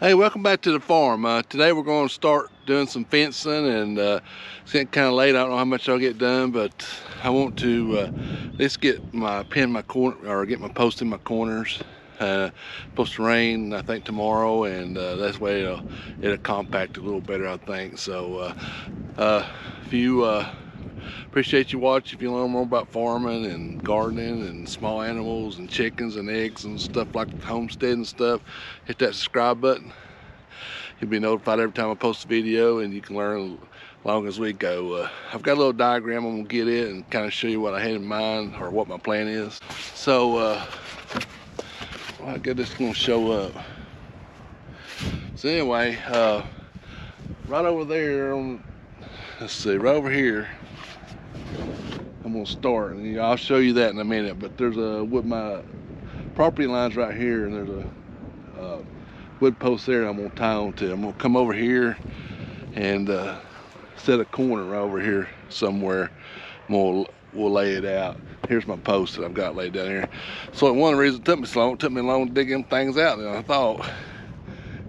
Hey, welcome back to the farm. Today we're going to start doing some fencing, and it's getting kind of late. I don't know how much I'll get done, but I want to let's get my corner, or get my post in my corners. Supposed to rain, I think, tomorrow, and that's way it'll compact a little better, I think. So if you appreciate you watching. If you learn more about farming and gardening and small animals and chickens and eggs and stuff like homestead and stuff, hit that subscribe button. You'll be notified every time I post a video, and you can learn as long as we go. I've got a little diagram. I'm gonna get it and kind of show you what I had in mind, or what my plan is. So I guess it's gonna show up. So anyway, right over there on, let's see, right over here, I'm gonna start, and I'll show you that in a minute. But there's with my property lines right here, and there's a wood post there I'm gonna tie on to. I'm gonna come over here and set a corner right over here somewhere. We'll lay it out. Here's my post that I've got laid down here. So one of the reasons it took me so long, it took me long to dig them things out than I thought.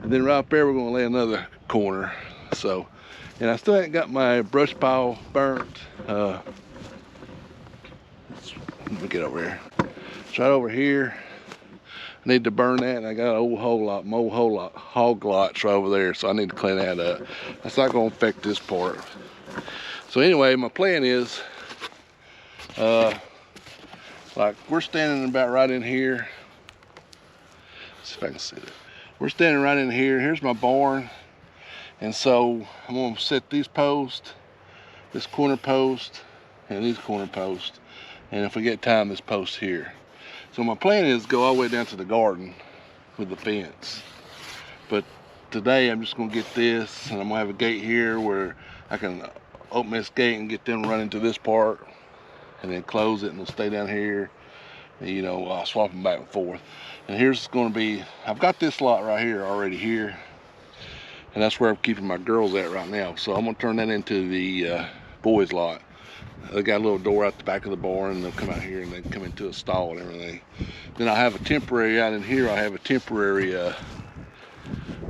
And then right up there, we're gonna lay another corner. So, and I still ain't got my brush pile burnt. Let me get over here. It's right over here. I need to burn that, and I got an old hog lots right over there, so I need to clean that up. That's not going to affect this part. So anyway, my plan is, like, we're standing about right in here. Let's see if I can see that. We're standing right in here. Here's my barn, and so I'm going to set these posts, this corner post, and these corner posts. And if we get time, this post here. So my plan is to go all the way down to the garden with the fence. But today I'm just gonna get this, and I'm gonna have a gate here where I can open this gate and get them running to this part, and then close it, and they'll stay down here. And, you know, I'll swap them back and forth. And here's gonna be, I've got this lot right here already here, and that's where I'm keeping my girls at right now. So I'm gonna turn that into the boys lot. They got a little door out the back of the barn, and they'll come out here and they come into a stall and everything. Then I have a temporary out in here. I have a temporary, well,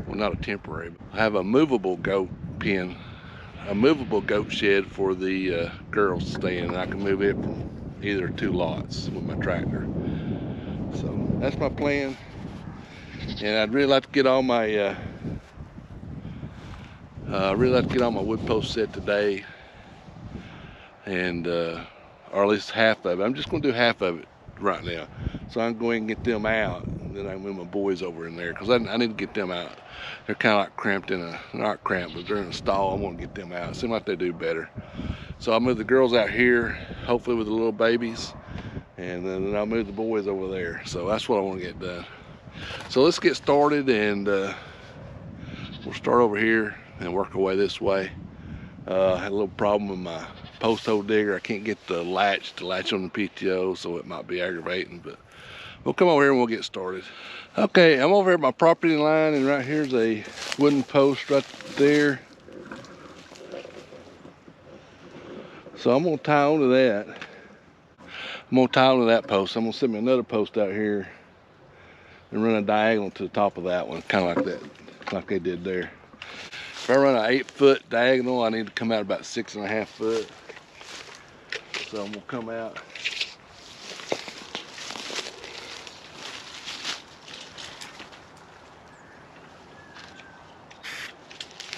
not a temporary, but I have a movable goat pen, a movable goat shed for the girls to stay in, and I can move it from either two lots with my tractor. So that's my plan, and I'd really like to get all my, wood posts set today. And or at least half of it. I'm just going to do half of it right now, so I'm going to get them out, and then I can move my boys over in there, because I need to get them out. They're kind of like cramped in a, not cramped, but they're in a stall. I want to get them out. It seems like they do better. So I'll move the girls out here, hopefully with the little babies, and then I'll move the boys over there. So that's what I want to get done. So let's get started, and we'll start over here and work our way this way. I had a little problem with my post hole digger. I can't get the latch to latch on the PTO, so it might be aggravating, but we'll come over here and we'll get started. Okay, I'm over at my property line, and right here's a wooden post right there. So I'm gonna tie onto that. I'm gonna tie onto that post. I'm gonna set me another post out here and run a diagonal to the top of that one, kind of like that, like they did there. If I run an 8-foot diagonal, I need to come out about 6.5 foot. So I'm gonna come out.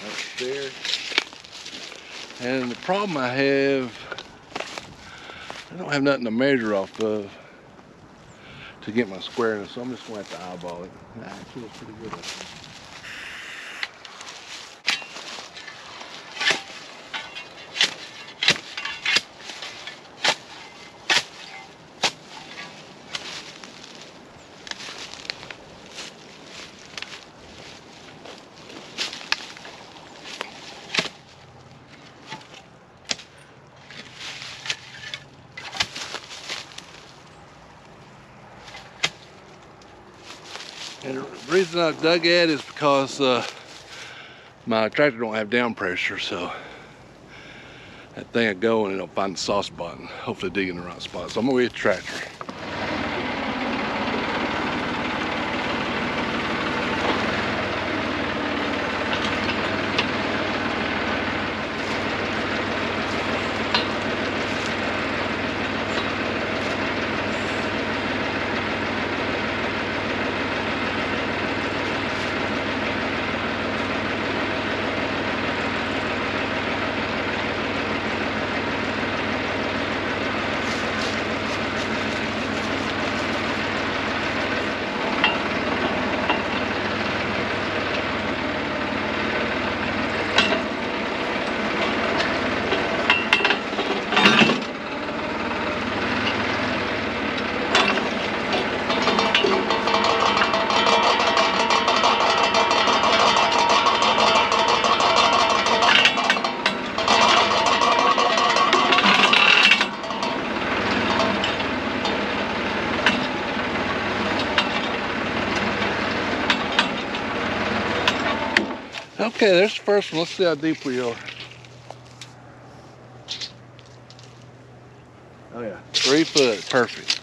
Right there. And the problem I have, I don't have nothing to measure off of to get my squareness, so I'm just gonna have to eyeball it. Actually, it's pretty good. And the reason I dug at is because my tractor don't have down pressure, so that thing will go and it'll find the soft spot and hopefully dig in the right spot. So I'm gonna get the tractor. Okay, there's the first one. Let's see how deep we are. Oh yeah, 3 foot, perfect.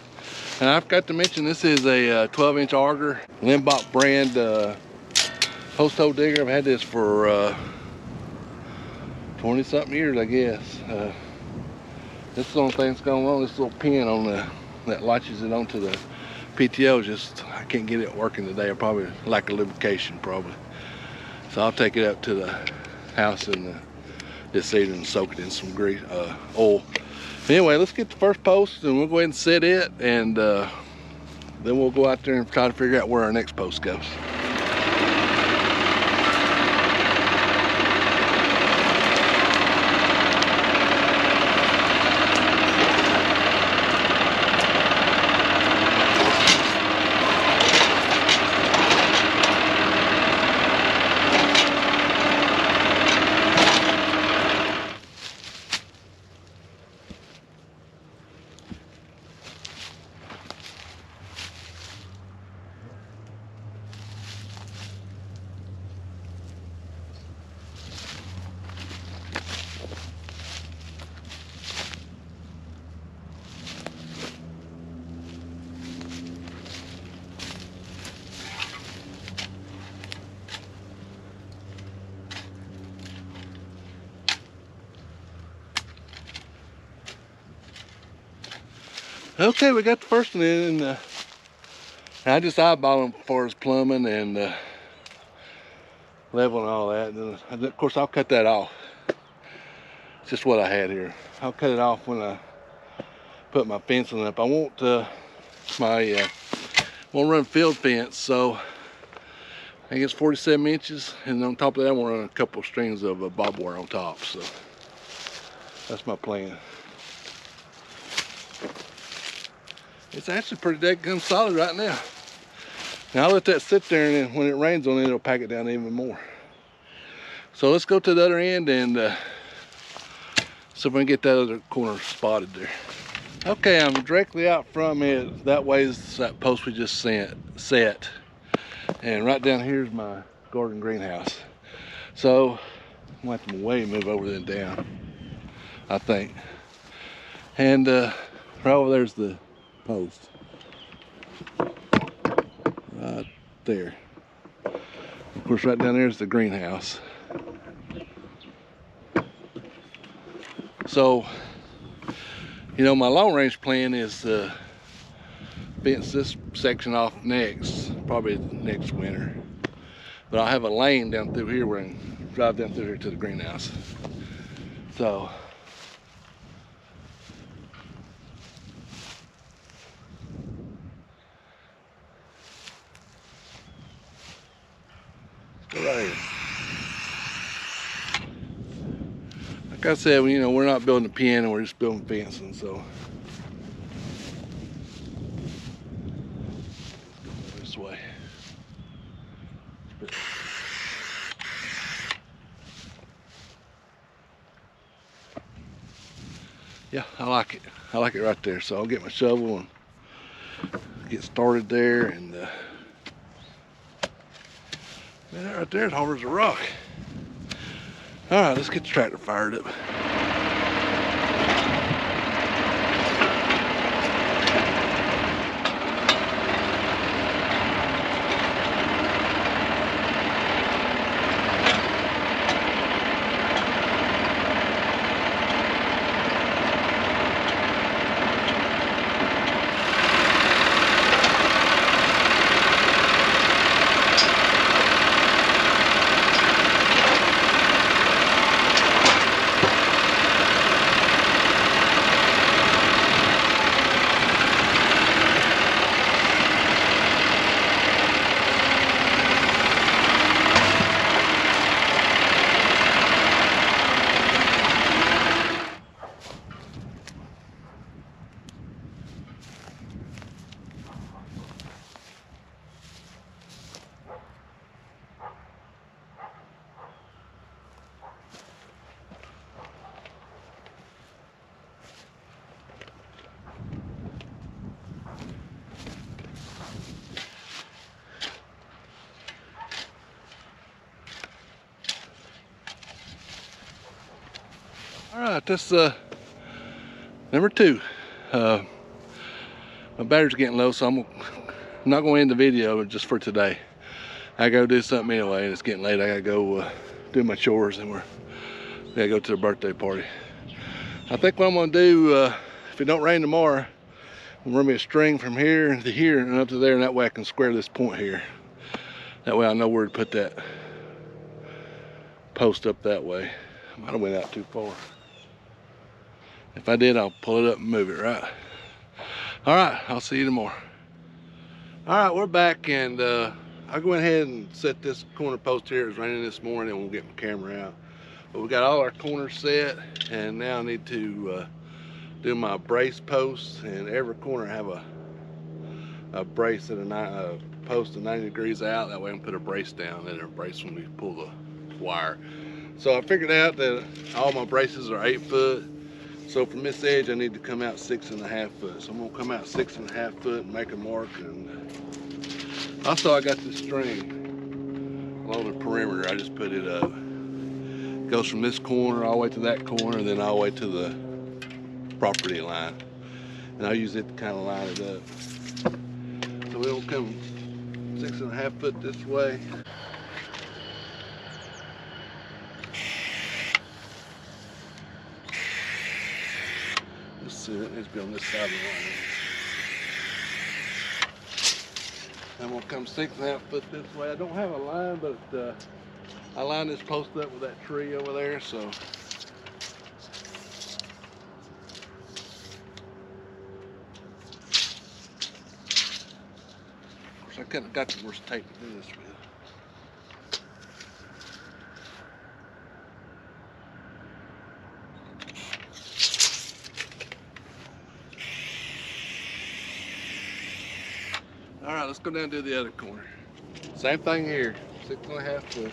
And I forgot to mention this is a 12-inch auger, Limbach brand post hole digger. I've had this for 20-something years, I guess. This is the only thing that's going on. This little pin on that latches it onto the PTO. Just I can't get it working today. I probably lack of lubrication, probably. So I'll take it up to the house and this evening and soak it in some grease, oil. Anyway, let's get the first post and we'll go ahead and set it, and then we'll go out there and try to figure out where our next post goes. Okay, we got the first one in, and I just eyeball them as far as plumbing and level and all that. And then, of course, I'll cut that off. It's just what I had here. I'll cut it off when I put my fencing up. I want want to run field fence, so I think it's 47 inches, and on top of that, I want to run a couple of strings of barbed wire on top. So that's my plan. It's actually pretty daggum solid right now. Now I'll let that sit there, and then when it rains on it, it'll pack it down even more. So let's go to the other end and see if we can get that other corner spotted there. Okay, I'm directly out from it. That way is that post we just set. And right down here is my garden greenhouse. So I'm gonna have to move over there and down, I think. And right over there's the post. Right there. Of course, right down there is the greenhouse. So, you know, my long range plan is to fence this section off next, probably next winter. But I'll have a lane down through here where I can drive down through here to the greenhouse. So, let's go right here. Like I said, you know, we're not building a pen, and we're just building fencing, so. This way. Yeah, I like it. I like it right there. So I'll get my shovel and get started there, and man, that right there is hard as a rock. All right, let's get the tractor fired up. right, that's number 2. My battery's getting low, so I'm not gonna end the video just for today. I gotta do something anyway, and it's getting late. I gotta go do my chores, and we gotta go to the birthday party. I think what I'm gonna do, if it don't rain tomorrow, I'm gonna run me a string from here to here and up to there, and that way I can square this point here. That way I know where to put that post up that way. I might have went out too far. If I did, I'll pull it up and move it, right? All right, I'll see you tomorrow. All right, we're back, and I'll go ahead and set this corner post here. It's raining this morning, and we'll get my camera out. But we got all our corners set, and now I need to do my brace posts, and every corner have a brace at a post of 90 degrees out. That way I can put a brace down, and a brace when we pull the wire. So I figured out that all my braces are 8 foot. So from this edge, I need to come out 6.5 foot. So I'm gonna come out 6.5 foot and make a mark. And also I got this string along the perimeter. I just put it up. It goes from this corner all the way to that corner, and then all the way to the property line. And I'll use it to kind of line it up. So it'll come 6.5 foot this way. Let's see, it needs to be on this side of the line. I'm gonna come 6.5 foot this way. I don't have a line, but I lined this post up with that tree over there, so. Of course, I couldn't have got the worst tape to do this with. All right, let's go down to the other corner. Same thing here, 6.5 foot.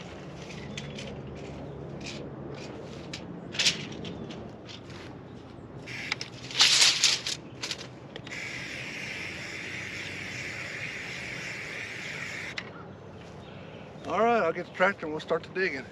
All right, I'll get the tractor and we'll start the digging.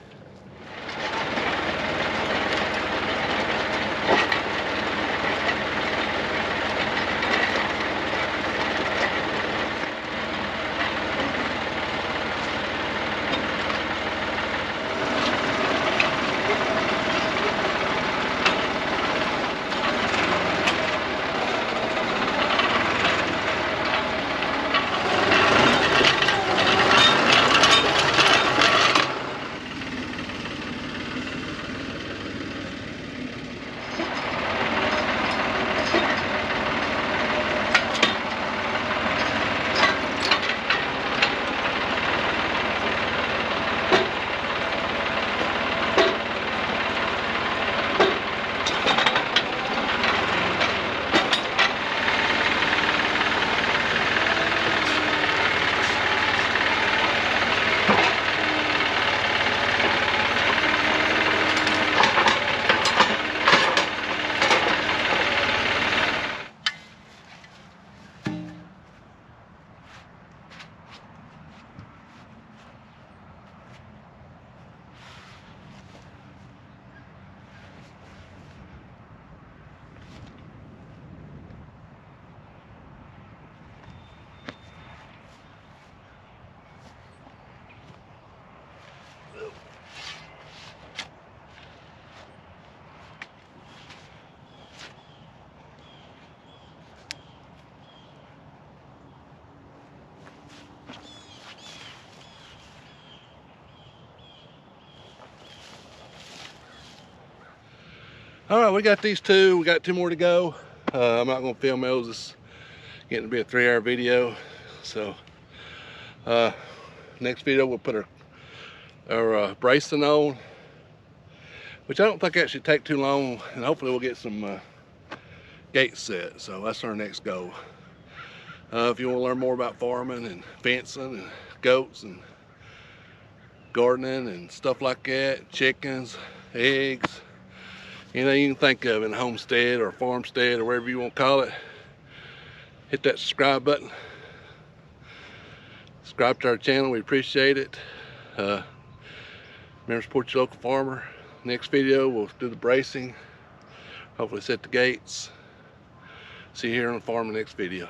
All right, we got these two. We got 2 more to go. I'm not gonna film those. It's getting to be a 3-hour video. So next video we'll put our bracing on, which I don't think actually take too long, and hopefully we'll get some gates set. So that's our next goal. If you want to learn more about farming and fencing and goats and gardening and stuff like that, chickens, eggs, anything you can think of in a homestead or farmstead or whatever you want to call it, hit that subscribe button. Subscribe to our channel, we appreciate it. Remember, support your local farmer. Next video we'll do the bracing Hopefully set the gates. See you here on the farm in the next video.